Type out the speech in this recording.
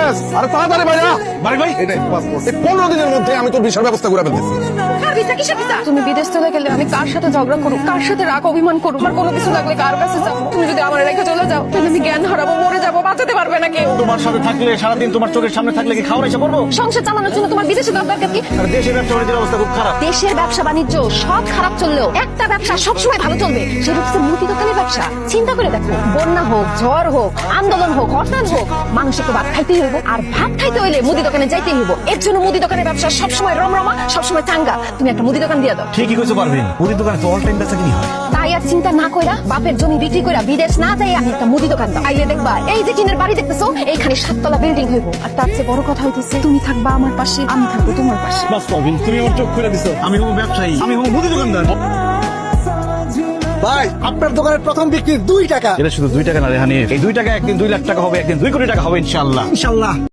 যাইতেছ? আরে তাড়াতাড়ি বাইরা। মালিক ভাই, এটাই পাসপোর্ট। এই 15 দিনের মধ্যে আমি তোর ভিসার ব্যবস্থা করে ফেলতেছি। তুমি বিদেশ চলে গেলে আমি কার সাথে ঝগড়া করুক, কার সাথে রাগ অভিমান করুক, আর কোনো কিছু লাগলে কার কাছে যাবো? তুমি যদি আমার রেখে চলে যাও তাহলে আমি জ্ঞান হারাবো, মরে যাবো, বাঁচাতে পারবে না কেউ। তোমার সাথে থাকলে সারাদিন তোমার চোখের সামনে থাকলে কি খাওয়ার এসে পড়বো? সংসার চালানোর জন্য তোমার বিদেশে যাওয়ার দরকার কি? আর দেশের ব্যবসা বাণিজ্যের অবস্থা খুব খারাপ। দেশের ব্যবসা বাণিজ্য সব খারাপ চললেও একটা ব্যবসা সবসময় ভালো চলবে, সেটা হচ্ছে মুদি দোকানের ব্যবসা। চিন্তা করে দেখো, বন্যা হোক, ঝড় হোক, আন্দোলন হোক, হরতাল হোক, মানুষের তো ভাত খাইতেই হইব, আর ভাত খাইতে হইলে মুদি দোকানে যাইতেই হইব। এর জন্য মুদি দোকানের ব্যবসা সবসময় রমরমা, সবসময় চাঙ্গা। তুমি একটা মুদি দোকান দিয়ে দাও। ঠিকই কইছো পারবেন, মুদির দোকানে তো অল টাইম বেচা কিনি হয়। তাই আর চিন্তা না কইরা বাপের জমি বিক্রি কইরা বিদেশ না যাই আমি একটা মুদি দোকান দাও। আইলে দেখবা এই যে টিনের বাড়ি দেখতেছো, এইখানে 7 তলা বিল্ডিং হইব। আর তার চেয়ে বড় কথা হইতেছে তুমি থাকবা আমার পাশে, আমি থাকবো তোমার পাশে। বাস পারবেন, তুমি আমার চোখ খুলে দিছো। আমি হবো ব্যবসায়ী, আমি হবো মুদি দোকানদার। ভাই, আপনার দোকানের প্রথম বিক্রি 2 টাকা। এটা শুধু 2 টাকা না রেহানি, এই 2 টাকা একদিন 2 লাখ টাকা হবে, একদিন 2 কোটি টাকা হবে ইনশাআল্লাহ। ইনশাআল্লাহ।